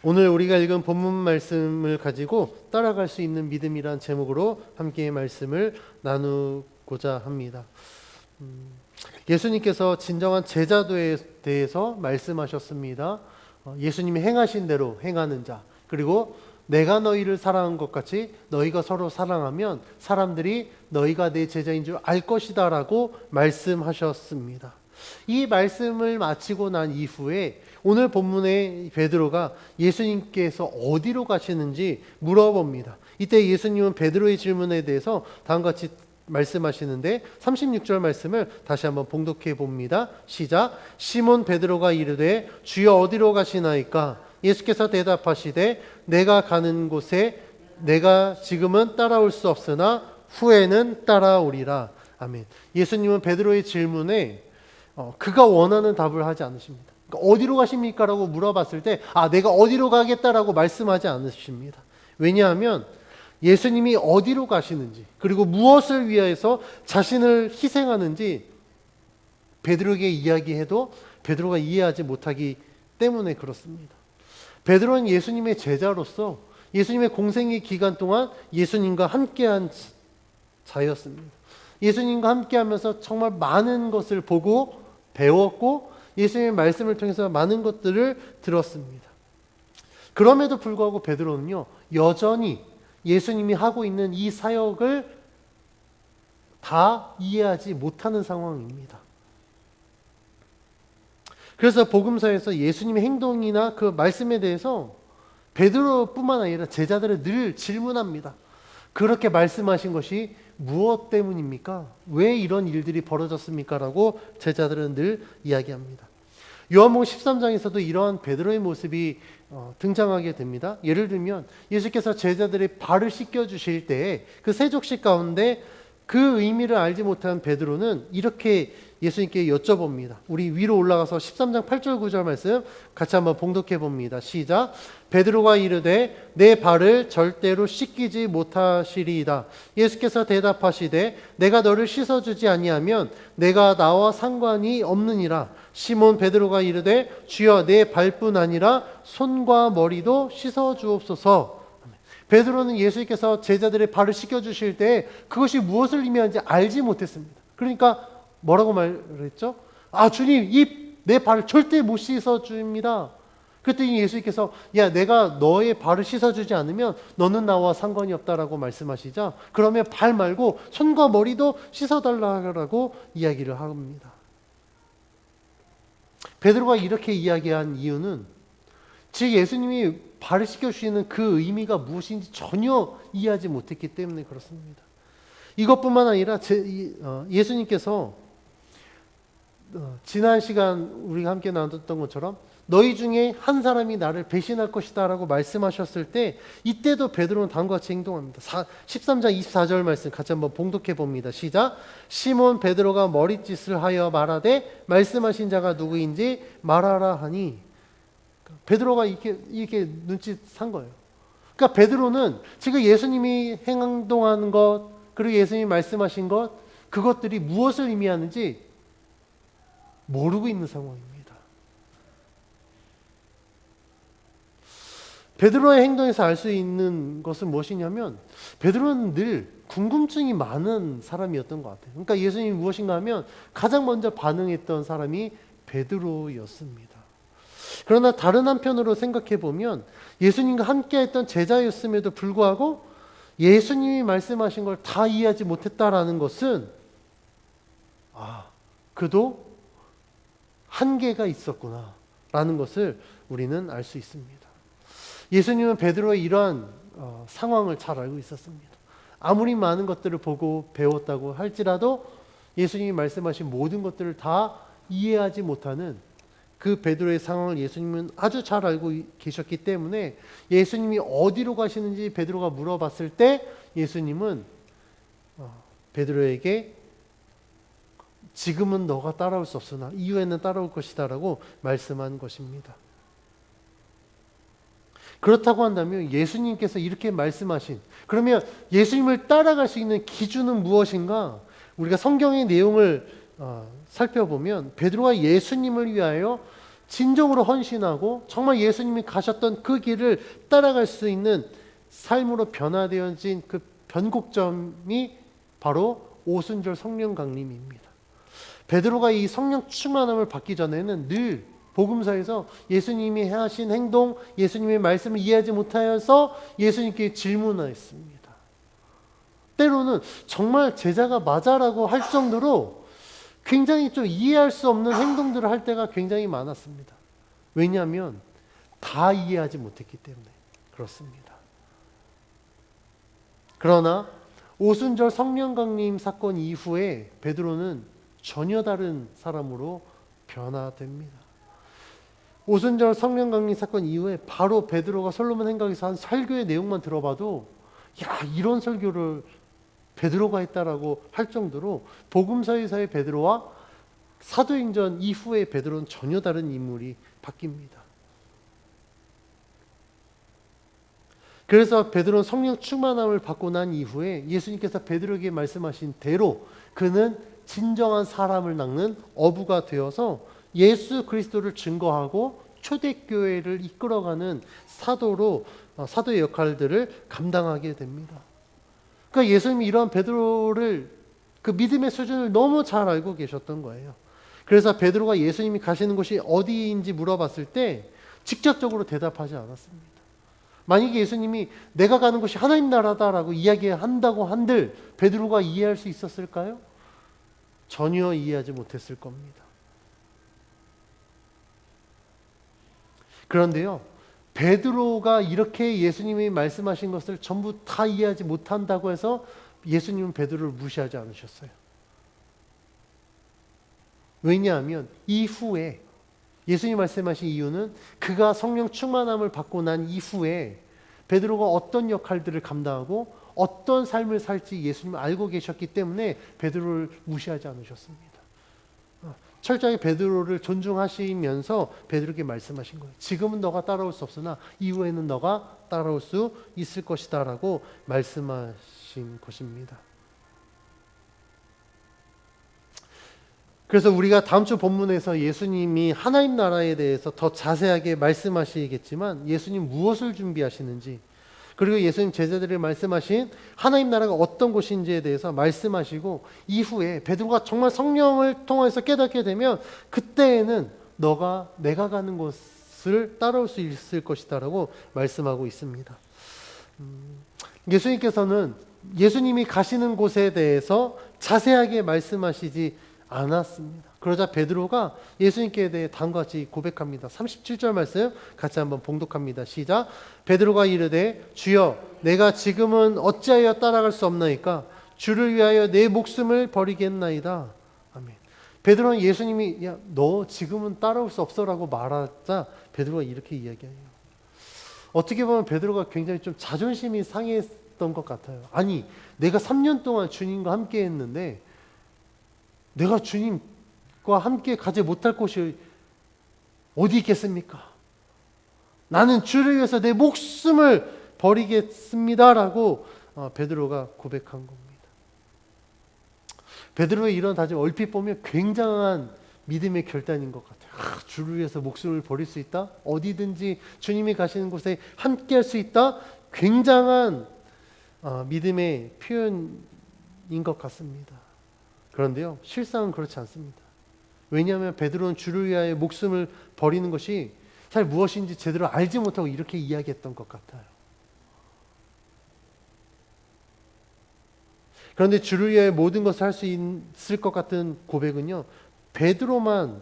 오늘 우리가 읽은 본문 말씀을 가지고 따라갈 수 있는 믿음이란 제목으로 함께 말씀을 나누고자 합니다. 예수님께서 진정한 제자도에 대해서 말씀하셨습니다. 예수님이 행하신 대로 행하는 자, 그리고 내가 너희를 사랑한 것 같이 너희가 서로 사랑하면 사람들이 너희가 내 제자인 줄 알 것이다 라고 말씀하셨습니다. 이 말씀을 마치고 난 이후에 오늘 본문에 베드로가 예수님께서 어디로 가시는지 물어봅니다. 이때 예수님은 베드로의 질문에 대해서 다음과 같이 말씀하시는데 36절 말씀을 다시 한번 봉독해 봅니다. 시작. 시몬 베드로가 이르되 주여 어디로 가시나이까? 예수께서 대답하시되 내가 가는 곳에 내가 지금은 따라올 수 없으나 후에는 따라오리라. 아멘. 예수님은 베드로의 질문에 그가 원하는 답을 하지 않으십니다. 그러니까 어디로 가십니까? 라고 물어봤을 때 내가 어디로 가겠다라고 말씀하지 않으십니다. 왜냐하면 예수님이 어디로 가시는지 그리고 무엇을 위해서 자신을 희생하는지 베드로에게 이야기해도 베드로가 이해하지 못하기 때문에 그렇습니다. 베드로는 예수님의 제자로서 예수님의 공생의 기간 동안 예수님과 함께한 자였습니다. 예수님과 함께하면서 정말 많은 것을 보고 배웠고 예수님의 말씀을 통해서 많은 것들을 들었습니다. 그럼에도 불구하고 베드로는요, 여전히 예수님이 하고 있는 이 사역을 다 이해하지 못하는 상황입니다. 그래서 복음서에서 예수님의 행동이나 그 말씀에 대해서 베드로뿐만 아니라 제자들을 늘 질문합니다. 그렇게 말씀하신 것이 무엇 때문입니까? 왜 이런 일들이 벌어졌습니까? 라고 제자들은 늘 이야기합니다. 요한복음 13장에서도 이러한 베드로의 모습이 등장하게 됩니다. 예를 들면 예수께서 제자들의 발을 씻겨주실 때 그 세족식 가운데 그 의미를 알지 못한 베드로는 이렇게 예수님께 여쭤봅니다. 우리 위로 올라가서 13장 8절 9절 말씀 같이 한번 봉독해 봅니다. 시작. 베드로가 이르되 내 발을 절대로 씻기지 못하시리이다. 예수께서 대답하시되 내가 너를 씻어주지 아니하면 내가 나와 상관이 없느니라. 시몬 베드로가 이르되 주여 내 발뿐 아니라 손과 머리도 씻어주옵소서. 베드로는 예수님께서 제자들의 발을 씻겨주실 때 그것이 무엇을 의미하는지 알지 못했습니다. 그러니까 뭐라고 말했죠? 주님, 이 내 발을 절대 못 씻어줍니다. 그랬더니 예수님께서 내가 너의 발을 씻어주지 않으면 너는 나와 상관이 없다라고 말씀하시자 그러면 발 말고 손과 머리도 씻어달라고 이야기를 합니다. 베드로가 이렇게 이야기한 이유는 즉 예수님이 발을 씻겨주시는 그 의미가 무엇인지 전혀 이해하지 못했기 때문에 그렇습니다. 이것뿐만 아니라 예수님께서 지난 시간 우리가 함께 나눴던 것처럼 너희 중에 한 사람이 나를 배신할 것이다 라고 말씀하셨을 때 이때도 베드로는 다음과 같이 행동합니다. 13장 24절 말씀 같이 한번 봉독해 봅니다. 시작. 시몬 베드로가 머릿짓을 하여 말하되 말씀하신 자가 누구인지 말하라 하니 베드로가 이렇게 눈짓 산 거예요. 그러니까 베드로는 지금 예수님이 행동하는 것 그리고 예수님이 말씀하신 것 그것들이 무엇을 의미하는지 모르고 있는 상황입니다. 베드로의 행동에서 알 수 있는 것은 무엇이냐면 베드로는 늘 궁금증이 많은 사람이었던 것 같아요. 그러니까 예수님이 무엇인가 하면 가장 먼저 반응했던 사람이 베드로였습니다. 그러나 다른 한편으로 생각해 보면 예수님과 함께했던 제자였음에도 불구하고 예수님이 말씀하신 걸 다 이해하지 못했다라는 것은 그도 한계가 있었구나 라는 것을 우리는 알 수 있습니다. 예수님은 베드로의 이러한 상황을 잘 알고 있었습니다. 아무리 많은 것들을 보고 배웠다고 할지라도 예수님이 말씀하신 모든 것들을 다 이해하지 못하는 그 베드로의 상황을 예수님은 아주 잘 알고 계셨기 때문에 예수님이 어디로 가시는지 베드로가 물어봤을 때 예수님은 베드로에게 지금은 너가 따라올 수 없으나 이후에는 따라올 것이다 라고 말씀한 것입니다. 그렇다고 한다면 예수님께서 이렇게 말씀하신 그러면 예수님을 따라갈 수 있는 기준은 무엇인가? 우리가 성경의 내용을 살펴보면 베드로가 예수님을 위하여 진정으로 헌신하고 정말 예수님이 가셨던 그 길을 따라갈 수 있는 삶으로 변화되어진 그 변곡점이 바로 오순절 성령 강림입니다. 베드로가 이 성령 충만함을 받기 전에는 늘 복음서에서 예수님이 하신 행동, 예수님의 말씀을 이해하지 못하여서 예수님께 질문했습니다. 때로는 정말 제자가 맞아라고 할 정도로 굉장히 좀 이해할 수 없는 행동들을 할 때가 굉장히 많았습니다. 왜냐하면 다 이해하지 못했기 때문에 그렇습니다. 그러나 오순절 성령 강림 사건 이후에 베드로는 전혀 다른 사람으로 변화됩니다. 오순절 성령 강림 사건 이후에 바로 베드로가 솔로몬 행각에서 한 설교의 내용만 들어봐도 야, 이런 설교를 베드로가 했다라고 할 정도로 복음서에서의 베드로와 사도행전 이후의 베드로는 전혀 다른 인물이 바뀝니다. 그래서 베드로는 성령 충만함을 받고 난 이후에 예수님께서 베드로에게 말씀하신 대로 그는 진정한 사람을 낚는 어부가 되어서 예수 그리스도를 증거하고 초대교회를 이끌어가는 사도의 역할들을 감당하게 됩니다. 그러니까 예수님이 이러한 베드로를 그 믿음의 수준을 너무 잘 알고 계셨던 거예요. 그래서 베드로가 예수님이 가시는 곳이 어디인지 물어봤을 때 직접적으로 대답하지 않았습니다. 만약에 예수님이 내가 가는 곳이 하나님 나라다라고 이야기한다고 한들 베드로가 이해할 수 있었을까요? 전혀 이해하지 못했을 겁니다. 그런데요, 베드로가 이렇게 예수님이 말씀하신 것을 전부 다 이해하지 못한다고 해서 예수님은 베드로를 무시하지 않으셨어요. 왜냐하면 이후에 예수님 말씀하신 이유는 그가 성령 충만함을 받고 난 이후에 베드로가 어떤 역할들을 감당하고 어떤 삶을 살지 예수님은 알고 계셨기 때문에 베드로를 무시하지 않으셨습니다. 철저하게 베드로를 존중하시면서 베드로에게 말씀하신 거예요. 지금은 너가 따라올 수 없으나 이후에는 너가 따라올 수 있을 것이다 라고 말씀하신 것입니다. 그래서 우리가 다음 주 본문에서 예수님이 하나님 나라에 대해서 더 자세하게 말씀하시겠지만 예수님 무엇을 준비하시는지, 그리고 예수님 제자들이 말씀하신 하나님 나라가 어떤 곳인지에 대해서 말씀하시고 이후에 베드로가 정말 성령을 통해서 깨닫게 되면 그때에는 내가 가는 곳을 따라올 수 있을 것이다 라고 말씀하고 있습니다. 예수님께서는 예수님이 가시는 곳에 대해서 자세하게 말씀하시지 않았습니다. 그러자 베드로가 예수님께 대해 다음과 같이 고백합니다. 37절 말씀 같이 한번 봉독합니다. 시작. 베드로가 이르되 주여 내가 지금은 어찌하여 따라갈 수 없나이까? 주를 위하여 내 목숨을 버리겠나이다. 아멘. 베드로는 예수님이 야, 너 지금은 따라올 수 없어라고 말하자 베드로가 이렇게 이야기해요. 어떻게 보면 베드로가 굉장히 좀 자존심이 상했던 것 같아요. 아니 내가 3년 동안 주님과 함께 했는데 내가 주님과 함께 가지 못할 곳이 어디 있겠습니까? 나는 주를 위해서 내 목숨을 버리겠습니다라고 베드로가 고백한 겁니다. 베드로의 이런 다짐 얼핏 보면 굉장한 믿음의 결단인 것 같아요. 주를 위해서 목숨을 버릴 수 있다? 어디든지 주님이 가시는 곳에 함께 할 수 있다? 굉장한 믿음의 표현인 것 같습니다. 그런데요, 실상은 그렇지 않습니다. 왜냐하면 베드로는 주를 위하여 목숨을 버리는 것이 사실 무엇인지 제대로 알지 못하고 이렇게 이야기했던 것 같아요. 그런데 주를 위하여 모든 것을 할 수 있을 것 같은 고백은요, 베드로만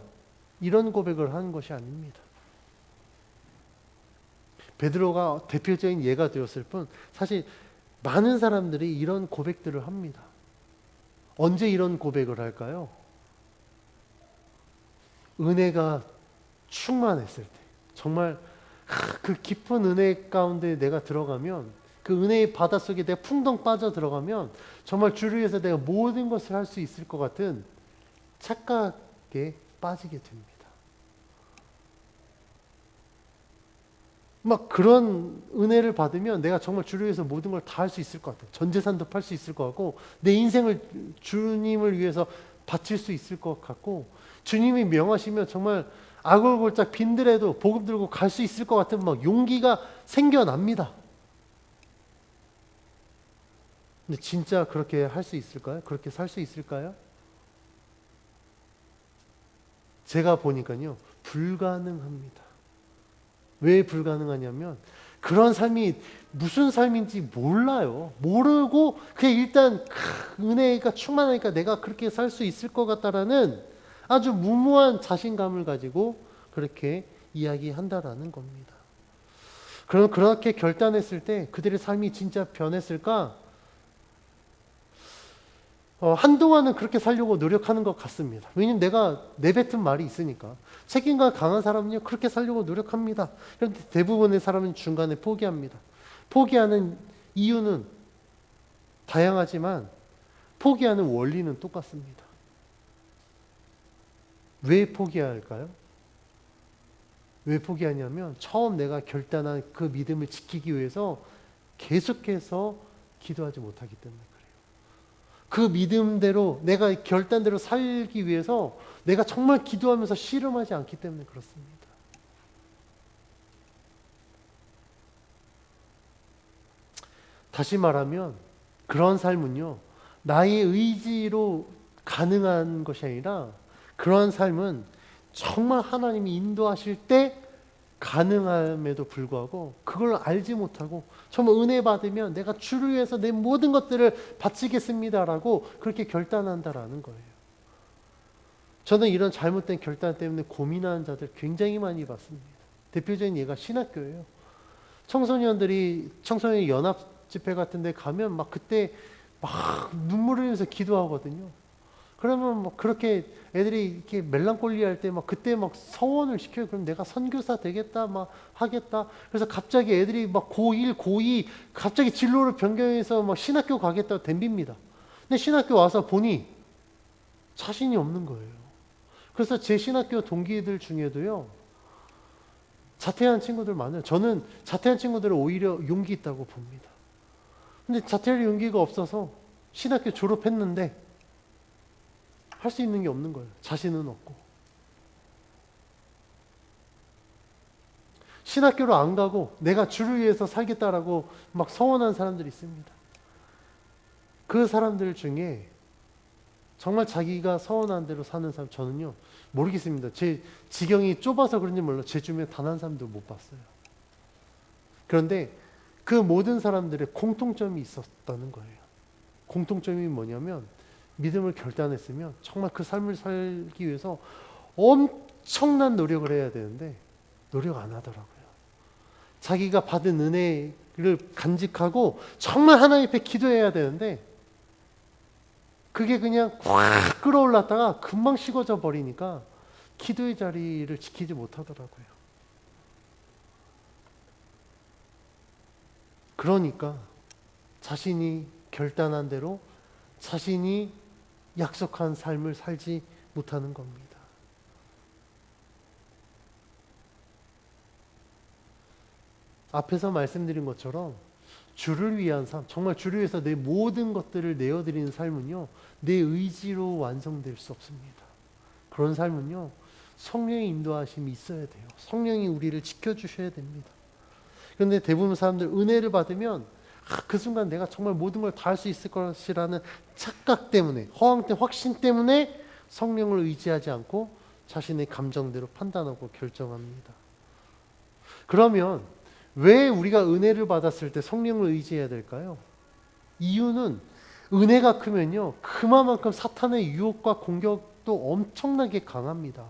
이런 고백을 하는 것이 아닙니다. 베드로가 대표적인 예가 되었을 뿐 사실 많은 사람들이 이런 고백들을 합니다. 언제 이런 고백을 할까요? 은혜가 충만했을 때, 정말 그 깊은 은혜 가운데 내가 들어가면, 그 은혜의 바닷속에 내가 풍덩 빠져 들어가면 정말 주를 위해서 내가 모든 것을 할 수 있을 것 같은 착각에 빠지게 됩니다. 막 그런 은혜를 받으면 내가 정말 주를 위해서 모든 걸 다 할 수 있을 것 같아요. 전 재산도 팔 수 있을 것 같고 내 인생을 주님을 위해서 바칠 수 있을 것 같고 주님이 명하시면 정말 아골골짝 빈들에도 복음 들고 갈 수 있을 것 같은 막 용기가 생겨납니다. 근데 진짜 그렇게 할 수 있을까요? 그렇게 살 수 있을까요? 제가 보니까요, 불가능합니다. 왜 불가능하냐면 그런 삶이 무슨 삶인지 몰라요. 모르고 그냥 일단 은혜가 충만하니까 내가 그렇게 살 수 있을 것 같다라는 아주 무모한 자신감을 가지고 그렇게 이야기한다라는 겁니다. 그럼 그렇게 결단했을 때 그들의 삶이 진짜 변했을까? 한동안은 그렇게 살려고 노력하는 것 같습니다. 왜냐면 내가 내뱉은 말이 있으니까. 책임감 강한 사람은요, 그렇게 살려고 노력합니다. 그런데 대부분의 사람은 중간에 포기합니다. 포기하는 이유는 다양하지만 포기하는 원리는 똑같습니다. 왜 포기할까요? 왜 포기하냐면 처음 내가 결단한 그 믿음을 지키기 위해서 계속해서 기도하지 못하기 때문에 그래요. 그 믿음대로 내가 결단대로 살기 위해서 내가 정말 기도하면서 씨름하지 않기 때문에 그렇습니다. 다시 말하면 그런 삶은요, 나의 의지로 가능한 것이 아니라 그런 삶은 정말 하나님이 인도하실 때 가능함에도 불구하고 그걸 알지 못하고 정말 은혜 받으면 내가 주를 위해서 내 모든 것들을 바치겠습니다라고 그렇게 결단한다라는 거예요. 저는 이런 잘못된 결단 때문에 고민하는 자들 굉장히 많이 봤습니다. 대표적인 예가 신학교예요. 청소년 연합 집회 같은 데 가면 막 그때 막 눈물을 흘리면서 기도하거든요. 그러면 뭐 그렇게 애들이 이렇게 멜랑콜리할 때 막 그때 막 서원을 시켜요. 그럼 내가 선교사 되겠다, 막 하겠다. 그래서 갑자기 애들이 막 고1, 고2 갑자기 진로를 변경해서 막 신학교 가겠다 덤빕니다. 근데 신학교 와서 보니 자신이 없는 거예요. 그래서 제 신학교 동기들 중에도요, 자퇴한 친구들 많아요. 저는 자퇴한 친구들은 오히려 용기 있다고 봅니다. 근데 자퇴할 용기가 없어서 신학교 졸업했는데 할 수 있는 게 없는 거예요. 자신은 없고. 신학교로 안 가고 내가 주를 위해서 살겠다라고 막 서원한 사람들이 있습니다. 그 사람들 중에 정말 자기가 서원한 대로 사는 사람, 저는요 모르겠습니다. 제 지경이 좁아서 그런지 몰라 제 주변에 단 한 사람도 못 봤어요. 그런데 그 모든 사람들의 공통점이 있었다는 거예요. 공통점이 뭐냐면 믿음을 결단했으면 정말 그 삶을 살기 위해서 엄청난 노력을 해야 되는데 노력 안 하더라고요. 자기가 받은 은혜를 간직하고 정말 하나님 앞에 기도해야 되는데 그게 그냥 꽉 끌어올랐다가 금방 식어져 버리니까 기도의 자리를 지키지 못하더라고요. 그러니까 자신이 결단한 대로 자신이 약속한 삶을 살지 못하는 겁니다. 앞에서 말씀드린 것처럼 주를 위한 삶, 정말 주를 위해서 내 모든 것들을 내어드리는 삶은요, 내 의지로 완성될 수 없습니다. 그런 삶은요, 성령의 인도하심이 있어야 돼요. 성령이 우리를 지켜주셔야 됩니다. 그런데 대부분 사람들 은혜를 받으면 그 순간 내가 정말 모든 걸 다 할 수 있을 것이라는 착각 때문에, 허황된 확신 때문에 성령을 의지하지 않고 자신의 감정대로 판단하고 결정합니다. 그러면 왜 우리가 은혜를 받았을 때 성령을 의지해야 될까요? 이유는 은혜가 크면요, 그만큼 사탄의 유혹과 공격도 엄청나게 강합니다.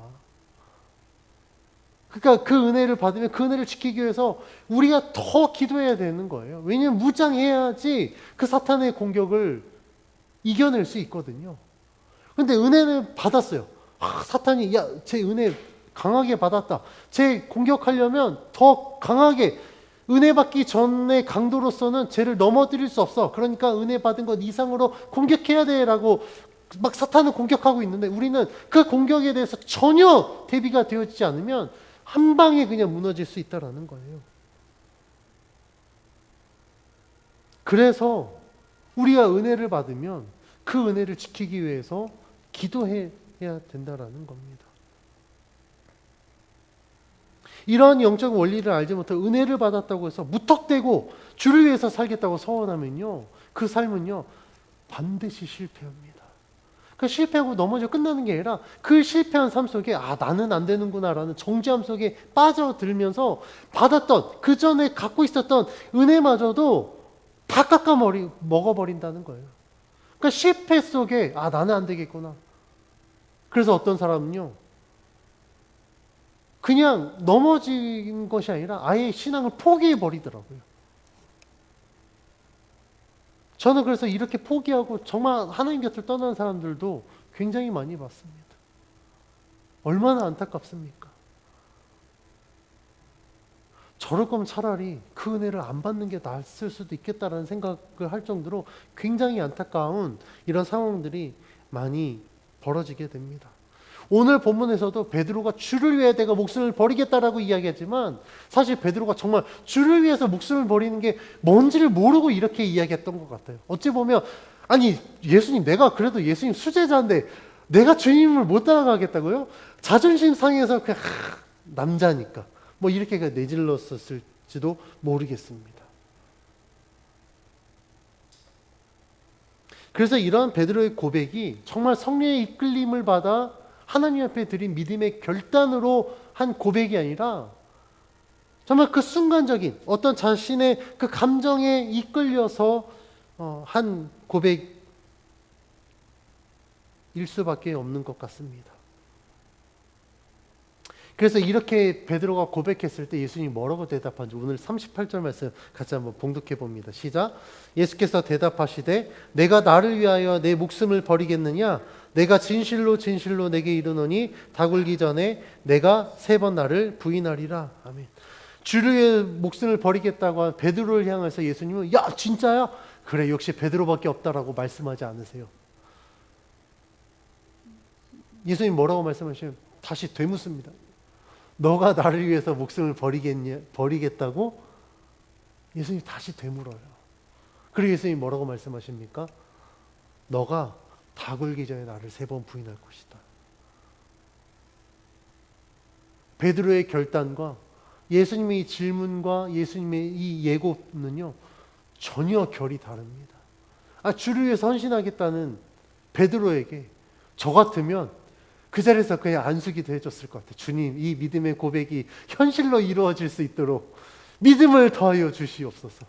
그러니까 그 은혜를 받으면 그 은혜를 지키기 위해서 우리가 더 기도해야 되는 거예요. 왜냐하면 무장해야지 그 사탄의 공격을 이겨낼 수 있거든요. 근데 은혜는 받았어요. 사탄이 제 은혜 강하게 받았다. 제 공격하려면 더 강하게 은혜 받기 전의 강도로서는 쟤를 넘어뜨릴 수 없어. 그러니까 은혜 받은 것 이상으로 공격해야 돼라고 막 사탄을 공격하고 있는데 우리는 그 공격에 대해서 전혀 대비가 되어지지 않으면 한 방에 그냥 무너질 수 있다라는 거예요. 그래서 우리가 은혜를 받으면 그 은혜를 지키기 위해서 기도해야 된다라는 겁니다. 이런 영적 원리를 알지 못하고 은혜를 받았다고 해서 무턱대고 주를 위해서 살겠다고 서원하면요, 그 삶은요 반드시 실패합니다. 그 실패하고 넘어져 끝나는 게 아니라 그 실패한 삶 속에 나는 안 되는구나라는 정죄함 속에 빠져들면서 받았던 그 전에 갖고 있었던 은혜마저도 다 먹어버린다는 거예요. 그러니까 실패 속에 나는 안 되겠구나. 그래서 어떤 사람은요 그냥 넘어진 것이 아니라 아예 신앙을 포기해 버리더라고요. 저는 그래서 이렇게 포기하고 정말 하나님 곁을 떠나는 사람들도 굉장히 많이 봤습니다. 얼마나 안타깝습니까? 저럴 거면 차라리 그 은혜를 안 받는 게 낫을 수도 있겠다라는 생각을 할 정도로 굉장히 안타까운 이런 상황들이 많이 벌어지게 됩니다. 오늘 본문에서도 베드로가 주를 위해 내가 목숨을 버리겠다라고 이야기하지만 사실 베드로가 정말 주를 위해서 목숨을 버리는 게 뭔지를 모르고 이렇게 이야기했던 것 같아요. 어찌 보면 아니 예수님, 내가 그래도 예수님 수제자인데 내가 주님을 못 따라가겠다고요? 자존심 상해서 그냥 남자니까 뭐 이렇게 내질렀었을지도 모르겠습니다. 그래서 이러한 베드로의 고백이 정말 성령의 이끌림을 받아 하나님 앞에 드린 믿음의 결단으로 한 고백이 아니라 정말 그 순간적인 어떤 자신의 그 감정에 이끌려서 한 고백일 수밖에 없는 것 같습니다. 그래서 이렇게 베드로가 고백했을 때 예수님이 뭐라고 대답한지 오늘 38절 말씀 같이 한번 봉독해 봅니다. 시작. 예수께서 대답하시되 내가 나를 위하여 내 목숨을 버리겠느냐? 내가 진실로 진실로 내게 이르노니 다 굴기 전에 내가 3번 나를 부인하리라. 아멘. 주를 위해 목숨을 버리겠다고 한 베드로를 향해서 예수님은 야 진짜야? 그래 역시 베드로밖에 없다라고 말씀하지 않으세요. 예수님 뭐라고 말씀하시면 다시 되묻습니다. 너가 나를 위해서 목숨을 버리겠다고? 예수님이 다시 되물어요. 그리고 예수님이 뭐라고 말씀하십니까? 너가 다 굴기 전에 나를 3번 부인할 것이다. 베드로의 결단과 예수님의 질문과 예수님의 이 예고는요 전혀 결이 다릅니다. 주를 위해서 헌신하겠다는 베드로에게 저 같으면 그 자리에서 그냥 안수기도 해줬을 것 같아요. 주님, 이 믿음의 고백이 현실로 이루어질 수 있도록 믿음을 더하여 주시옵소서.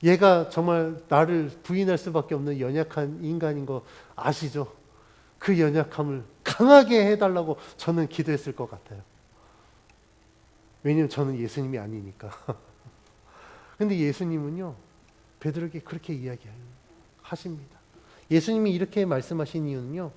얘가 정말 나를 부인할 수밖에 없는 연약한 인간인 거 아시죠? 그 연약함을 강하게 해달라고 저는 기도했을 것 같아요. 왜냐하면 저는 예수님이 아니니까. 근데 예수님은요 베드로에게 그렇게 이야기하십니다. 예수님이 이렇게 말씀하신 이유는요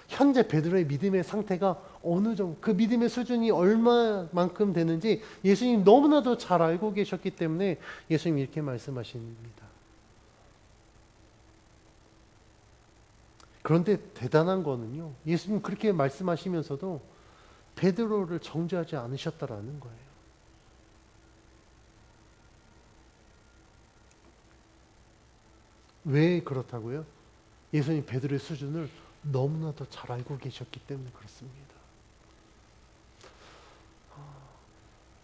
현재 베드로의 믿음의 상태가 어느 정도, 그 믿음의 수준이 얼마만큼 되는지 예수님 너무나도 잘 알고 계셨기 때문에 예수님이 이렇게 말씀하십니다. 그런데 대단한 거는요 예수님 그렇게 말씀하시면서도 베드로를 정죄하지 않으셨다라는 거예요. 왜 그렇다고요? 예수님 베드로의 수준을 너무나도 잘 알고 계셨기 때문에 그렇습니다.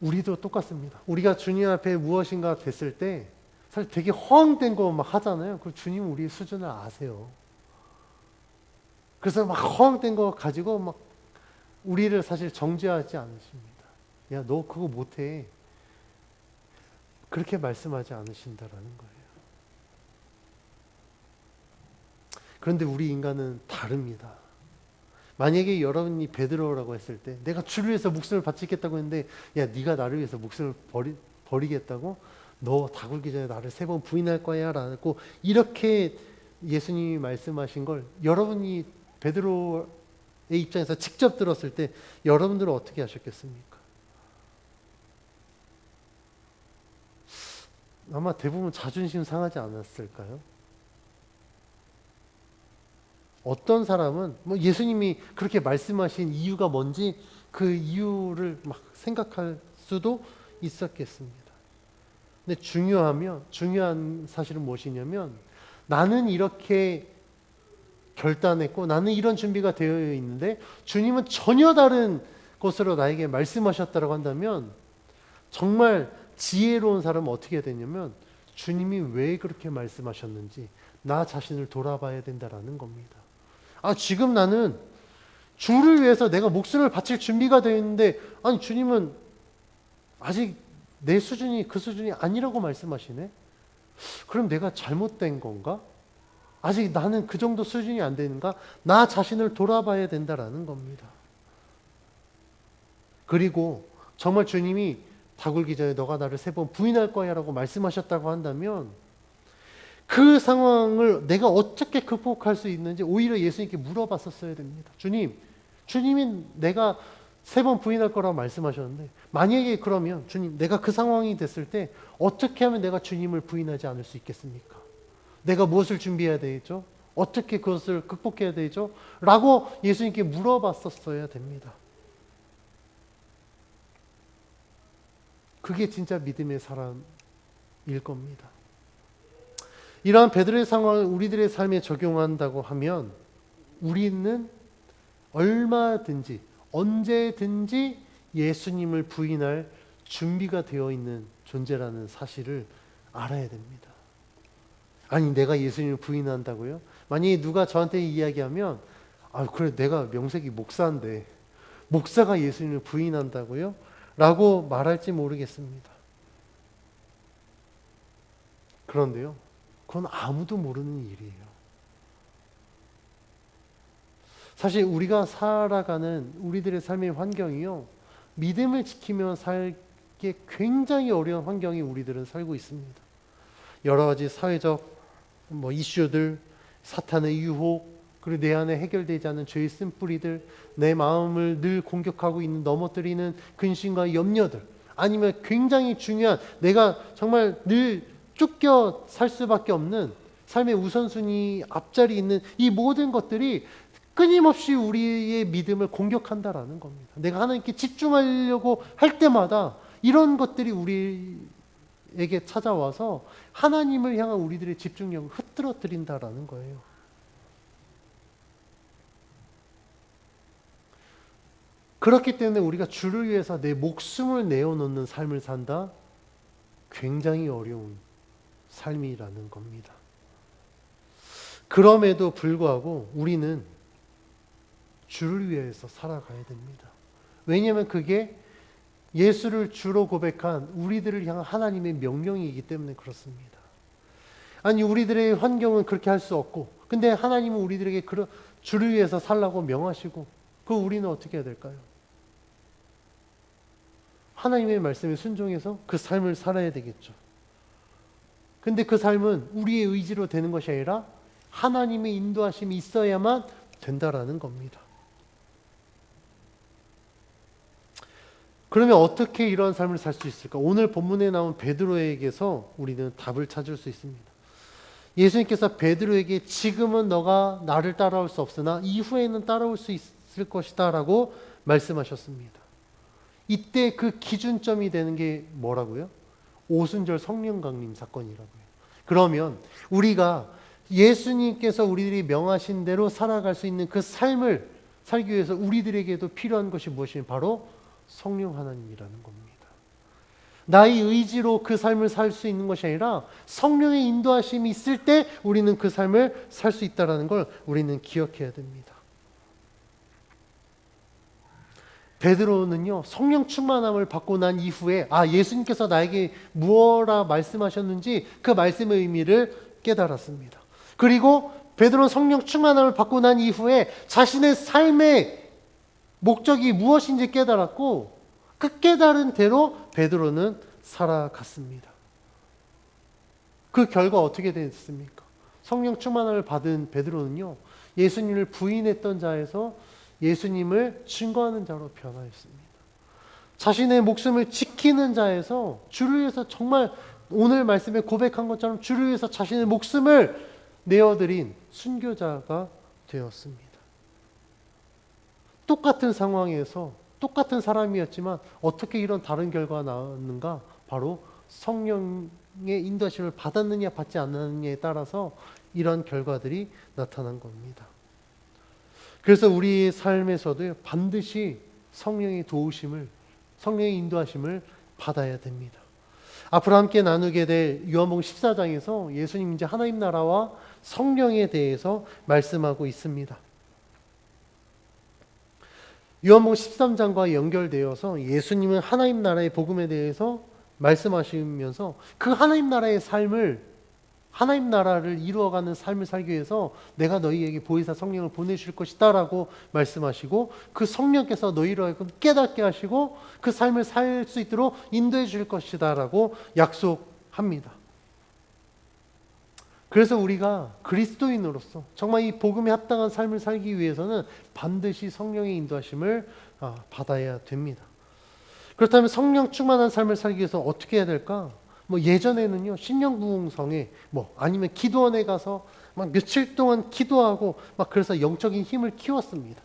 우리도 똑같습니다. 우리가 주님 앞에 무엇인가 됐을 때 사실 되게 허황된 거 막 하잖아요. 그 주님은 우리의 수준을 아세요. 그래서 막 허황된 거 가지고 막 우리를 사실 정죄하지 않으십니다. 야, 너 그거 못해. 그렇게 말씀하지 않으신다라는 거예요. 그런데 우리 인간은 다릅니다. 만약에 여러분이 베드로라고 했을 때 내가 주를 위해서 목숨을 바치겠다고 했는데 야 네가 나를 위해서 목숨을 버리겠다고? 너 다 굴기 전에 나를 3번 부인할 거야 라고 이렇게 예수님이 말씀하신 걸 여러분이 베드로의 입장에서 직접 들었을 때 여러분들은 어떻게 하셨겠습니까? 아마 대부분 자존심 상하지 않았을까요? 어떤 사람은 뭐 예수님이 그렇게 말씀하신 이유가 뭔지 그 이유를 막 생각할 수도 있었겠습니다. 근데 중요한 사실은 무엇이냐면 나는 이렇게 결단했고 나는 이런 준비가 되어 있는데 주님은 전혀 다른 것으로 나에게 말씀하셨다고 한다면 정말 지혜로운 사람은 어떻게 해야 되냐면 주님이 왜 그렇게 말씀하셨는지 나 자신을 돌아봐야 된다라는 겁니다. 지금 나는 주를 위해서 내가 목숨을 바칠 준비가 되어 있는데 아니 주님은 아직 내 수준이 그 수준이 아니라고 말씀하시네. 그럼 내가 잘못된 건가? 아직 나는 그 정도 수준이 안 되는가? 나 자신을 돌아봐야 된다라는 겁니다. 그리고 정말 주님이 다 굴기 전에 너가 나를 3번 부인할 거야 라고 말씀하셨다고 한다면 그 상황을 내가 어떻게 극복할 수 있는지 오히려 예수님께 물어봤었어야 됩니다. 주님이 내가 3번 부인할 거라고 말씀하셨는데 만약에 그러면 주님 내가 그 상황이 됐을 때 어떻게 하면 내가 주님을 부인하지 않을 수 있겠습니까? 내가 무엇을 준비해야 되죠? 어떻게 그것을 극복해야 되죠? 라고 예수님께 물어봤었어야 됩니다. 그게 진짜 믿음의 사람일 겁니다. 이러한 베드로의 상황을 우리들의 삶에 적용한다고 하면 우리는 얼마든지 언제든지 예수님을 부인할 준비가 되어 있는 존재라는 사실을 알아야 됩니다. 아니 내가 예수님을 부인한다고요? 만약에 누가 저한테 이야기하면 그래 내가 명색이 목사인데 목사가 예수님을 부인한다고요? 라고 말할지 모르겠습니다. 그런데요 그건 아무도 모르는 일이에요. 사실 우리가 살아가는 우리들의 삶의 환경이요 믿음을 지키며 살기 굉장히 어려운 환경이 우리들은 살고 있습니다. 여러 가지 사회적 이슈들, 사탄의 유혹, 그리고 내 안에 해결되지 않은 죄의 쓴뿌리들, 내 마음을 늘 공격하고 있는 넘어뜨리는 근심과 염려들, 아니면 굉장히 중요한 내가 정말 늘 쫓겨 살 수밖에 없는 삶의 우선순위 앞자리에 있는 이 모든 것들이 끊임없이 우리의 믿음을 공격한다라는 겁니다. 내가 하나님께 집중하려고 할 때마다 이런 것들이 우리에게 찾아와서 하나님을 향한 우리들의 집중력을 흐트러뜨린다라는 거예요. 그렇기 때문에 우리가 주를 위해서 내 목숨을 내어놓는 삶을 산다? 굉장히 어려운 삶이라는 겁니다. 그럼에도 불구하고 우리는 주를 위해서 살아가야 됩니다. 왜냐하면 그게 예수를 주로 고백한 우리들을 향한 하나님의 명령이기 때문에 그렇습니다. 아니 우리들의 환경은 그렇게 할 수 없고 근데 하나님은 우리들에게 주를 위해서 살라고 명하시고 그 우리는 어떻게 해야 될까요? 하나님의 말씀에 순종해서 그 삶을 살아야 되겠죠. 근데 그 삶은 우리의 의지로 되는 것이 아니라 하나님의 인도하심이 있어야만 된다라는 겁니다. 그러면 어떻게 이런 삶을 살 수 있을까? 오늘 본문에 나온 베드로에게서 우리는 답을 찾을 수 있습니다. 예수님께서 베드로에게 지금은 너가 나를 따라올 수 없으나 이후에는 따라올 수 있을 것이다 라고 말씀하셨습니다. 이때 그 기준점이 되는 게 뭐라고요? 오순절 성령 강림 사건이라고요. 그러면 우리가 예수님께서 우리들이 명하신 대로 살아갈 수 있는 그 삶을 살기 위해서 우리들에게도 필요한 것이 무엇이냐? 바로 성령 하나님이라는 겁니다. 나의 의지로 그 삶을 살 수 있는 것이 아니라 성령의 인도하심이 있을 때 우리는 그 삶을 살 수 있다는 걸 우리는 기억해야 됩니다. 베드로는요 성령 충만함을 받고 난 이후에 예수님께서 나에게 무엇라 말씀하셨는지 그 말씀의 의미를 깨달았습니다. 그리고 베드로는 성령 충만함을 받고 난 이후에 자신의 삶의 목적이 무엇인지 깨달았고 그 깨달은 대로 베드로는 살아갔습니다. 그 결과 어떻게 됐습니까? 성령 충만함을 받은 베드로는요 예수님을 부인했던 자에서 예수님을 증거하는 자로 변화했습니다. 자신의 목숨을 지키는 자에서 주를 위해서 정말 오늘 말씀에 고백한 것처럼 주를 위해서 자신의 목숨을 내어드린 순교자가 되었습니다. 똑같은 상황에서 똑같은 사람이었지만 어떻게 이런 다른 결과가 나왔는가? 바로 성령의 인도하심을 받았느냐 받지 않았느냐에 따라서 이런 결과들이 나타난 겁니다. 그래서 우리의 삶에서도 반드시 성령의 도우심을, 성령의 인도하심을 받아야 됩니다. 앞으로 함께 나누게 될 요한복음 14장에서 예수님 이제 하나님 나라와 성령에 대해서 말씀하고 있습니다. 요한복음 13장과 연결되어서 예수님은 하나님 나라의 복음에 대해서 말씀하시면서 그 하나님 나라의 삶을, 하나님 나라를 이루어가는 삶을 살기 위해서 내가 너희에게 보혜사 성령을 보내줄 것이다 라고 말씀하시고, 그 성령께서 너희로 하여금 깨닫게 하시고 그 삶을 살 수 있도록 인도해 줄 것이다 라고 약속합니다. 그래서 우리가 그리스도인으로서 정말 이 복음에 합당한 삶을 살기 위해서는 반드시 성령의 인도하심을 받아야 됩니다. 그렇다면 성령 충만한 삶을 살기 위해서 어떻게 해야 될까? 예전에는요, 신령부흥성에 아니면 기도원에 가서 막 며칠 동안 기도하고 그래서 영적인 힘을 키웠습니다.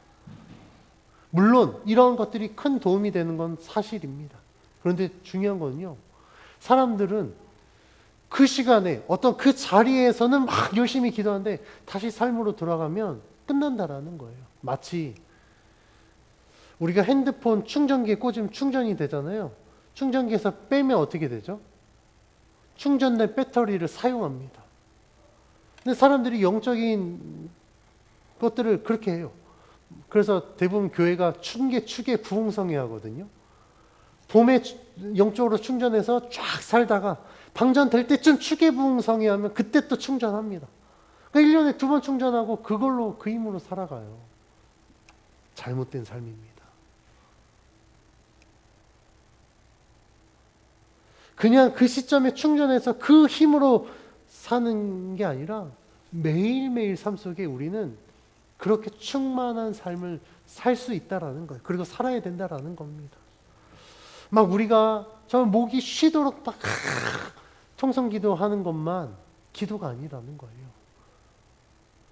물론 이런 것들이 큰 도움이 되는 건 사실입니다. 그런데 중요한 건요, 사람들은 그 시간에 어떤 그 자리에서는 막 열심히 기도하는데 다시 삶으로 돌아가면 끝난다라는 거예요. 마치 우리가 핸드폰 충전기에 꽂으면 충전이 되잖아요. 충전기에서 빼면 어떻게 되죠? 충전된 배터리를 사용합니다. 근데 사람들이 영적인 것들을 그렇게 해요. 그래서 대부분 교회가 추계 부흥성회 하거든요. 봄에 영적으로 충전해서 쫙 살다가 방전될 때쯤 추계 부흥성회 하면 그때 또 충전합니다. 그러니까 1년에 2번 충전하고 그걸로 그 힘으로 살아가요. 잘못된 삶입니다. 그냥 그 시점에 충전해서 그 힘으로 사는 게 아니라 매일매일 삶 속에 우리는 그렇게 충만한 삶을 살 수 있다라는 거예요. 그리고 살아야 된다라는 겁니다. 막 우리가 저 목이 쉬도록 막 청성기도 하는 것만 기도가 아니라는 거예요.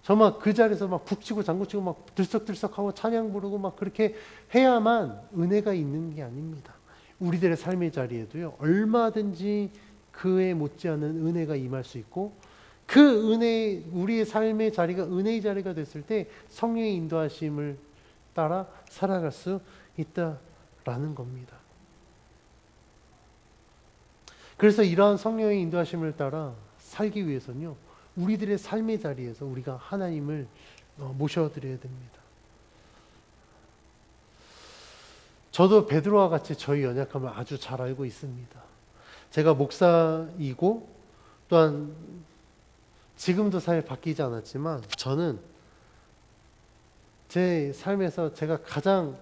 정말 그 자리에서 막 북치고 장구치고 막 들썩들썩하고 찬양 부르고 막 그렇게 해야만 은혜가 있는 게 아닙니다. 우리들의 삶의 자리에도요, 얼마든지 그에 못지않은 은혜가 임할 수 있고, 그 은혜, 우리의 삶의 자리가 은혜의 자리가 됐을 때 성령의 인도하심을 따라 살아갈 수 있다라는 겁니다. 그래서 이러한 성령의 인도하심을 따라 살기 위해서는요, 우리들의 삶의 자리에서 우리가 하나님을 모셔드려야 됩니다. 저도 베드로와 같이 저희 연약함을 아주 잘 알고 있습니다. 제가 목사이고 또한 지금도 사실 바뀌지 않았지만, 저는 제 삶에서 제가 가장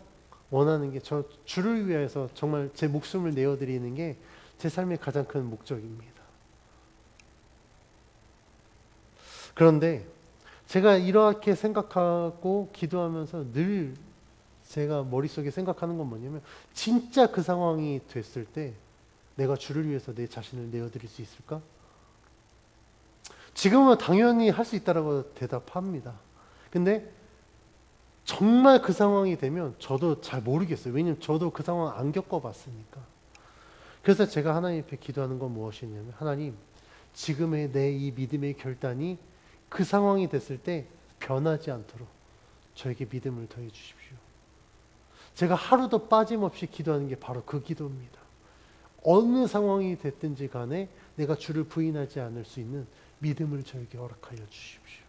원하는 게 주를 위해서 정말 제 목숨을 내어드리는 게 제 삶의 가장 큰 목적입니다. 그런데 제가 이렇게 생각하고 기도하면서 늘 제가 머릿속에 생각하는 건 뭐냐면, 진짜 그 상황이 됐을 때 내가 주를 위해서 내 자신을 내어드릴 수 있을까? 지금은 당연히 할 수 있다라고 대답합니다. 근데 정말 그 상황이 되면 저도 잘 모르겠어요. 왜냐면 저도 그 상황 안 겪어봤으니까. 그래서 제가 하나님 앞에 기도하는 건 무엇이냐면, 하나님, 지금의 내 이 믿음의 결단이 그 상황이 됐을 때 변하지 않도록 저에게 믿음을 더해 주십시오. 제가 하루도 빠짐없이 기도하는 게 바로 그 기도입니다. 어느 상황이 됐든지 간에 내가 주를 부인하지 않을 수 있는 믿음을 저에게 허락하여 주십시오.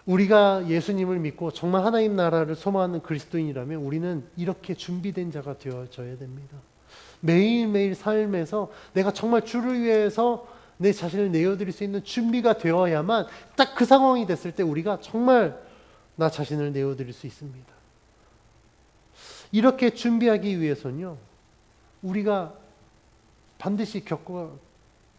우리가 예수님을 믿고 정말 하나님 나라를 소망하는 그리스도인이라면 우리는 이렇게 준비된 자가 되어져야 됩니다. 매일매일 삶에서 내가 정말 주를 위해서 내 자신을 내어드릴 수 있는 준비가 되어야만 딱 그 상황이 됐을 때 우리가 정말 나 자신을 내어드릴 수 있습니다. 이렇게 준비하기 위해서는요, 우리가 반드시 겪어야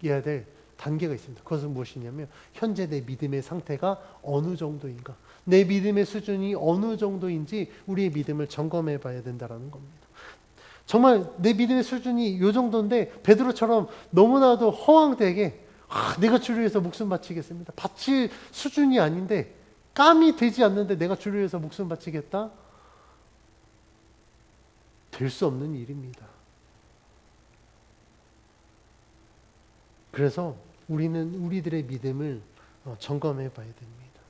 될 단계가 있습니다. 그것은 무엇이냐면, 현재 내 믿음의 상태가 어느 정도인가, 내 믿음의 수준이 어느 정도인지 우리의 믿음을 점검해 봐야 된다는 겁니다. 정말 내 믿음의 수준이 이 정도인데 베드로처럼 너무나도 허황되게 내가 주를 위해서 목숨 바치겠습니다, 바칠 수준이 아닌데, 깜이 되지 않는데 내가 주를 위해서 목숨 바치겠다? 될 수 없는 일입니다. 그래서 우리는 우리들의 믿음을 점검해 봐야 됩니다.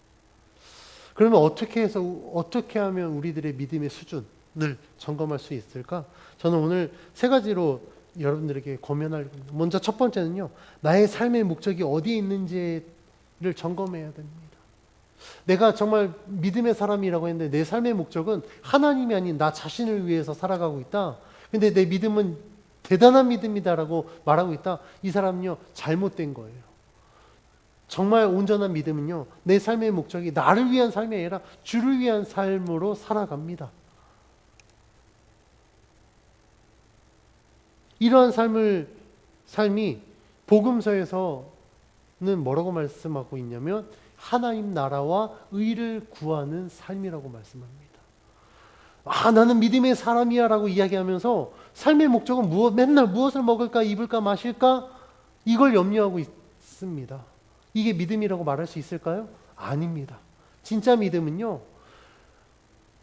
그러면 어떻게 하면 우리들의 믿음의 수준을 점검할 수 있을까? 저는 오늘 세 가지로 여러분들에게 권면할 겁니다. 먼저 첫 번째는요, 나의 삶의 목적이 어디에 있는지를 점검해야 됩니다. 내가 정말 믿음의 사람이라고 했는데 내 삶의 목적은 하나님이 아닌 나 자신을 위해서 살아가고 있다. 근데 내 믿음은 대단한 믿음이다라고 말하고 있다. 이 사람은요, 잘못된 거예요. 정말 온전한 믿음은요, 내 삶의 목적이 나를 위한 삶이 아니라 주를 위한 삶으로 살아갑니다. 이러한 삶이 복음서에서는 뭐라고 말씀하고 있냐면 하나님 나라와 의를 구하는 삶이라고 말씀합니다. 나는 믿음의 사람이야 라고 이야기하면서 삶의 목적은 맨날 무엇을 먹을까, 입을까, 마실까? 이걸 염려하고 있습니다. 이게 믿음이라고 말할 수 있을까요? 아닙니다. 진짜 믿음은요,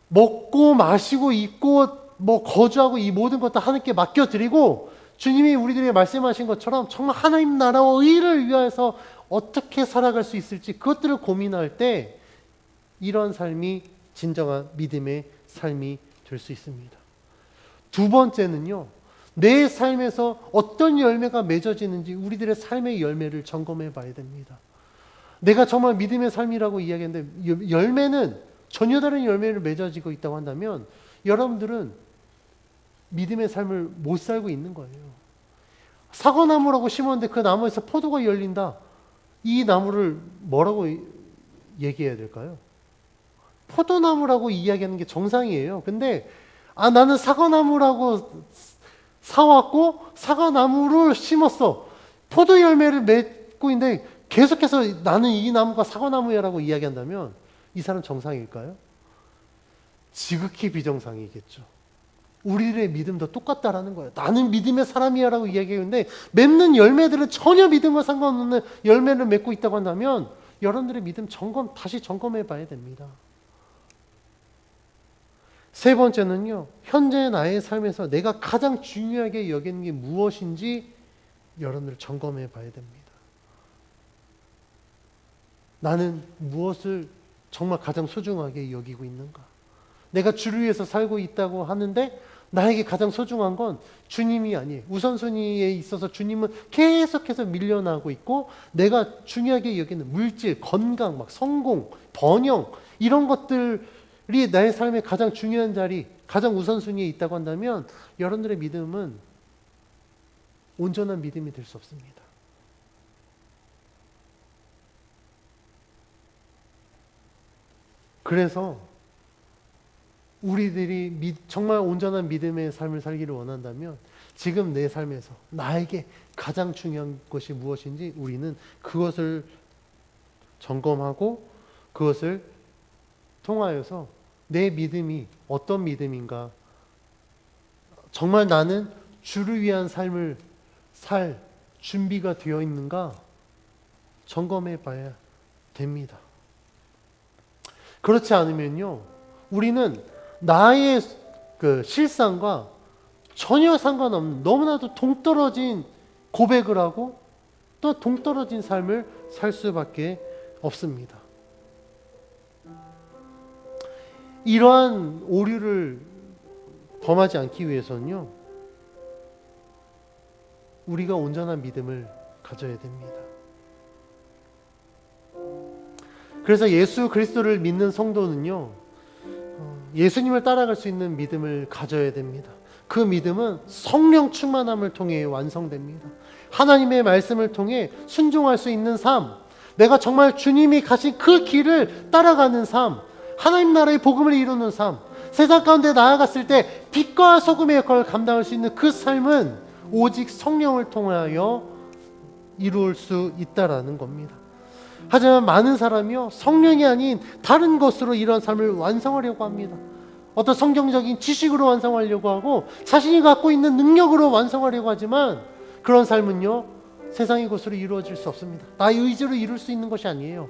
먹고 마시고 입고 거주하고 이 모든 것 다 하나님께 맡겨드리고 주님이 우리들에게 말씀하신 것처럼 정말 하나님 나라와 의를 위해서 어떻게 살아갈 수 있을지 그것들을 고민할 때 이런 삶이 진정한 믿음의 삶이 될 수 있습니다. 두 번째는요, 내 삶에서 어떤 열매가 맺어지는지 우리들의 삶의 열매를 점검해 봐야 됩니다. 내가 정말 믿음의 삶이라고 이야기했는데 열매는 전혀 다른 열매를 맺어지고 있다고 한다면 여러분들은 믿음의 삶을 못 살고 있는 거예요. 사과나무라고 심었는데 그 나무에서 포도가 열린다. 이 나무를 뭐라고 얘기해야 될까요? 포도나무라고 이야기하는 게 정상이에요. 근데 나는 사과나무라고 사왔고 사과나무를 심었어. 포도 열매를 맺고 있는데 계속해서 나는 이 나무가 사과나무야라고 이야기한다면 이 사람 정상일까요? 지극히 비정상이겠죠. 우리들의 믿음도 똑같다라는 거예요. 나는 믿음의 사람이야라고 이야기하는데 맺는 열매들은 전혀 믿음과 상관없는 열매를 맺고 있다고 한다면 여러분들의 믿음 다시 점검해 봐야 됩니다. 세 번째는요, 현재 나의 삶에서 내가 가장 중요하게 여기는 게 무엇인지 여러분들 점검해 봐야 됩니다. 나는 무엇을 정말 가장 소중하게 여기고 있는가? 내가 주를 위해서 살고 있다고 하는데 나에게 가장 소중한 건 주님이 아니에요. 우선순위에 있어서 주님은 계속해서 밀려나고 있고 내가 중요하게 여기는 물질, 건강, 성공, 번영 이런 것들이 나의 삶의 가장 중요한 자리, 가장 우선순위에 있다고 한다면 여러분들의 믿음은 온전한 믿음이 될 수 없습니다. 그래서 우리들이 정말 온전한 믿음의 삶을 살기를 원한다면 지금 내 삶에서 나에게 가장 중요한 것이 무엇인지 우리는 그것을 점검하고 그것을 통하여서 내 믿음이 어떤 믿음인가, 정말 나는 주를 위한 삶을 살 준비가 되어 있는가 점검해 봐야 됩니다. 그렇지 않으면요, 우리는 나의 그 실상과 전혀 상관없는 너무나도 동떨어진 고백을 하고 또 동떨어진 삶을 살 수밖에 없습니다. 이러한 오류를 범하지 않기 위해서는요, 우리가 온전한 믿음을 가져야 됩니다. 그래서 예수 그리스도를 믿는 성도는요, 예수님을 따라갈 수 있는 믿음을 가져야 됩니다. 그 믿음은 성령 충만함을 통해 완성됩니다. 하나님의 말씀을 통해 순종할 수 있는 삶, 내가 정말 주님이 가신 그 길을 따라가는 삶, 하나님 나라의 복음을 이루는 삶, 세상 가운데 나아갔을 때 빛과 소금의 역할을 감당할 수 있는 그 삶은 오직 성령을 통하여 이룰 수 있다라는 겁니다. 하지만 많은 사람이요, 성령이 아닌 다른 것으로 이런 삶을 완성하려고 합니다. 어떤 성경적인 지식으로 완성하려고 하고 자신이 갖고 있는 능력으로 완성하려고 하지만 그런 삶은요, 세상의 것으로 이루어질 수 없습니다. 나의 의지로 이룰 수 있는 것이 아니에요.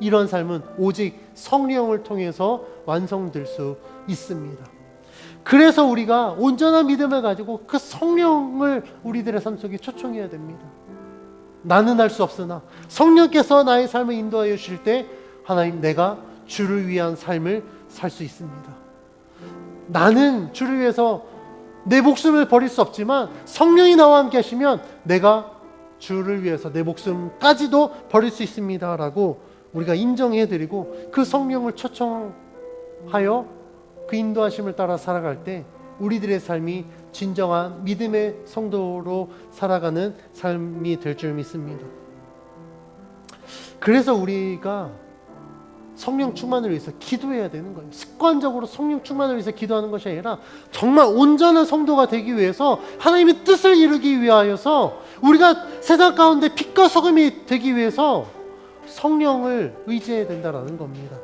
이런 삶은 오직 성령을 통해서 완성될 수 있습니다. 그래서 우리가 온전한 믿음을 가지고 그 성령을 우리들의 삶 속에 초청해야 됩니다. 나는 할 수 없으나 성령께서 나의 삶을 인도하여 주실 때 하나님, 내가 주를 위한 삶을 살 수 있습니다. 나는 주를 위해서 내 목숨을 버릴 수 없지만 성령이 나와 함께 하시면 내가 주를 위해서 내 목숨까지도 버릴 수 있습니다 라고 우리가 인정해드리고 그 성령을 초청하여 그 인도하심을 따라 살아갈 때 우리들의 삶이 진정한 믿음의 성도로 살아가는 삶이 될 줄 믿습니다. 그래서 우리가 성령 충만을 위해서 기도해야 되는 거예요. 습관적으로 성령 충만을 위해서 기도하는 것이 아니라 정말 온전한 성도가 되기 위해서 하나님의 뜻을 이루기 위하여서 우리가 세상 가운데 빛과 소금이 되기 위해서 성령을 의지해야 된다라는 겁니다.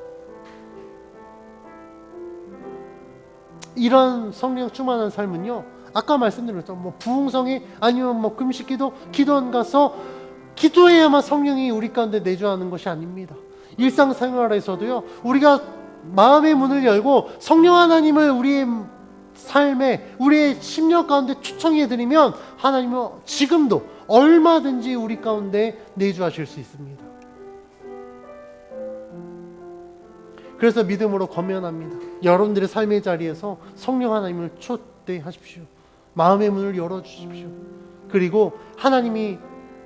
이런 성령 충만한 삶은요, 아까 말씀드린 것처럼 부흥성회 아니면 금식기도, 기도원 가서 기도해야만 성령이 우리 가운데 내주하는 것이 아닙니다. 일상생활에서도요, 우리가 마음의 문을 열고 성령 하나님을 우리의 삶에, 우리의 심령 가운데 초청해드리면 하나님은 지금도 얼마든지 우리 가운데 내주하실 수 있습니다. 그래서 믿음으로 권면합니다. 여러분들의 삶의 자리에서 성령 하나님을 초대하십시오. 마음의 문을 열어주십시오. 그리고 하나님이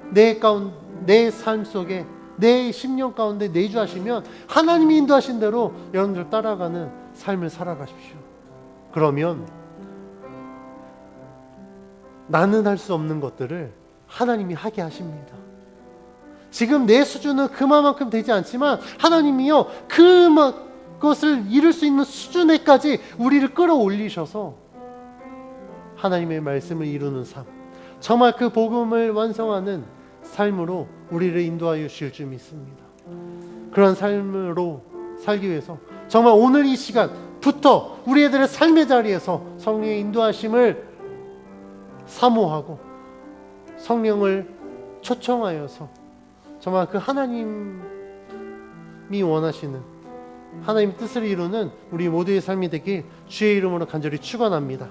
내 삶 속에, 내 심령 가운데 내주하시면 하나님이 인도하신 대로 여러분들 따라가는 삶을 살아가십시오. 그러면 나는 할 수 없는 것들을 하나님이 하게 하십니다. 지금 내 수준은 그만큼 되지 않지만 하나님이요, 그것을 이룰 수 있는 수준에까지 우리를 끌어올리셔서 하나님의 말씀을 이루는 삶, 정말 그 복음을 완성하는 삶으로 우리를 인도하여 주실 줄 믿습니다. 그런 삶으로 살기 위해서 정말 오늘 이 시간부터 우리들의 삶의 자리에서 성령의 인도하심을 사모하고 성령을 초청하여서 정말 그 하나님이 원하시는 하나님 뜻을 이루는 우리 모두의 삶이 되길 주의 이름으로 간절히 축원합니다.